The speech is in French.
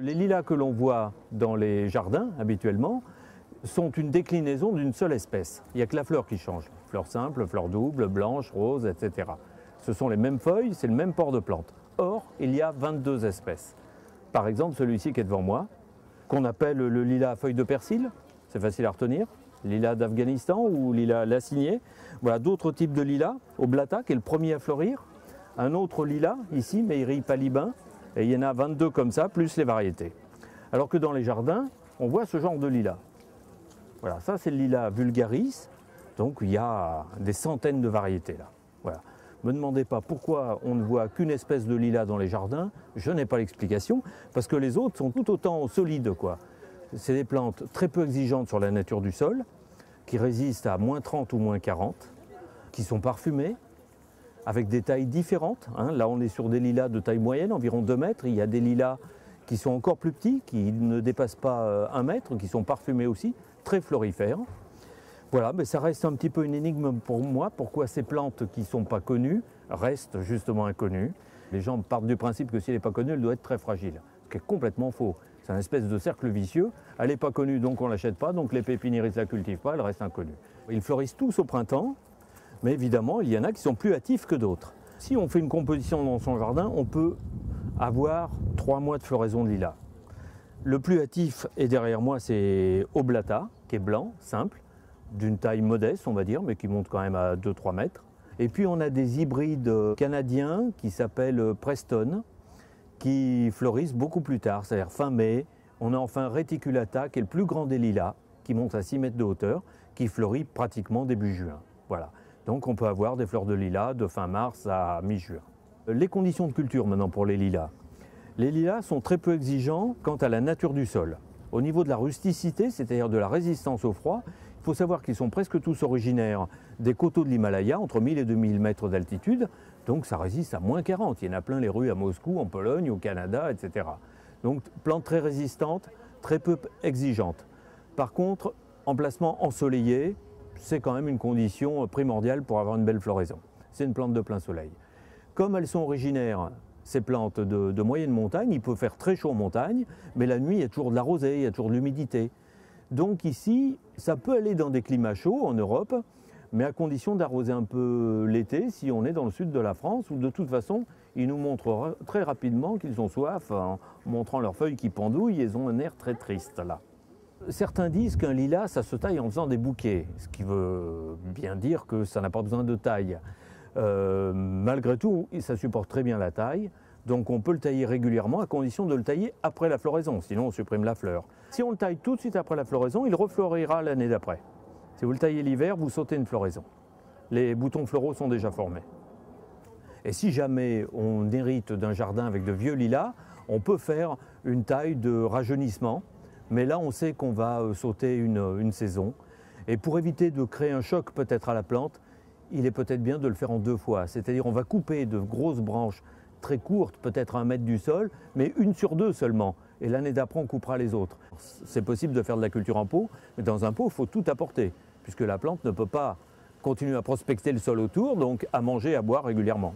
Les lilas que l'on voit dans les jardins habituellement sont une déclinaison d'une seule espèce. Il n'y a que la fleur qui change. Fleur simple, fleur double, blanche, rose, etc. Ce sont les mêmes feuilles, c'est le même port de plante. Or, il y a 22 espèces. Par exemple, celui-ci qui est devant moi, qu'on appelle le lilas à feuilles de persil, c'est facile à retenir, lilas d'Afghanistan ou lilas lacinier. Voilà d'autres types de lilas, oblata qui est le premier à fleurir, un autre lilas ici, Meiri palibin, et il y en a 22 comme ça, plus les variétés. Alors que dans les jardins, on voit ce genre de lilas. Voilà, ça c'est le lilas vulgaris, donc il y a des centaines de variétés là. Voilà. Ne me demandez pas pourquoi on ne voit qu'une espèce de lilas dans les jardins, je n'ai pas l'explication, parce que les autres sont tout autant solides, quoi. C'est des plantes très peu exigeantes sur la nature du sol, qui résistent à moins 30 ou moins 40, qui sont parfumées, avec des tailles différentes. Là, on est sur des lilas de taille moyenne, environ 2 mètres. Il y a des lilas qui sont encore plus petits, qui ne dépassent pas 1 mètre, qui sont parfumés aussi, très florifères. Voilà, mais ça reste un petit peu une énigme pour moi, pourquoi ces plantes qui ne sont pas connues restent justement inconnues. Les gens partent du principe que si elle n'est pas connue, elle doit être très fragile, ce qui est complètement faux. C'est un espèce de cercle vicieux. Elle n'est pas connue, donc on ne l'achète pas, donc les pépiniéristes ne la cultivent pas, elle reste inconnue. Ils fleurissent tous au printemps, mais évidemment, il y en a qui sont plus hâtifs que d'autres. Si on fait une composition dans son jardin, on peut avoir 3 mois de floraison de lilas. Le plus hâtif est derrière moi, c'est Oblata, qui est blanc, simple, d'une taille modeste, on va dire, mais qui monte quand même à 2-3 mètres. Et puis on a des hybrides canadiens qui s'appellent Preston, qui fleurissent beaucoup plus tard, c'est-à-dire fin mai. On a enfin Reticulata, qui est le plus grand des lilas, qui monte à 6 mètres de hauteur, qui fleurit pratiquement début juin. Voilà. Donc on peut avoir des fleurs de lilas de fin mars à mi-juin. Les conditions de culture maintenant pour les lilas. Les lilas sont très peu exigeants quant à la nature du sol. Au niveau de la rusticité, c'est-à-dire de la résistance au froid, il faut savoir qu'ils sont presque tous originaires des coteaux de l'Himalaya, entre 1000 et 2000 mètres d'altitude, donc ça résiste à moins 40. Il y en a plein les rues à Moscou, en Pologne, au Canada, etc. Donc plantes très résistantes, très peu exigeantes. Par contre, emplacement ensoleillé, c'est quand même une condition primordiale pour avoir une belle floraison. C'est une plante de plein soleil. Comme elles sont originaires, ces plantes de moyenne montagne, il peut faire très chaud en montagne, mais la nuit, il y a toujours de la rosée, il y a toujours de l'humidité. Donc ici, ça peut aller dans des climats chauds en Europe, mais à condition d'arroser un peu l'été si on est dans le sud de la France, où de toute façon, ils nous montrent très rapidement qu'ils ont soif en montrant leurs feuilles qui pendouillent, ils ont un air très triste là. Certains disent qu'un lilas, ça se taille en faisant des bouquets, ce qui veut bien dire que ça n'a pas besoin de taille. Malgré tout, ça supporte très bien la taille, donc on peut le tailler régulièrement à condition de le tailler après la floraison, sinon on supprime la fleur. Si on le taille tout de suite après la floraison, il refleurira l'année d'après. Si vous le taillez l'hiver, vous sautez une floraison. Les boutons floraux sont déjà formés. Et si jamais on hérite d'un jardin avec de vieux lilas, on peut faire une taille de rajeunissement. Mais là, on sait qu'on va sauter une saison. Et pour éviter de créer un choc peut-être à la plante, il est peut-être bien de le faire en 2 fois. C'est-à-dire on va couper de grosses branches très courtes, peut-être à 1 mètre du sol, mais 1 sur 2 seulement. Et l'année d'après, on coupera les autres. C'est possible de faire de la culture en pot, mais dans un pot, il faut tout apporter, puisque la plante ne peut pas continuer à prospecter le sol autour, donc à manger, à boire régulièrement.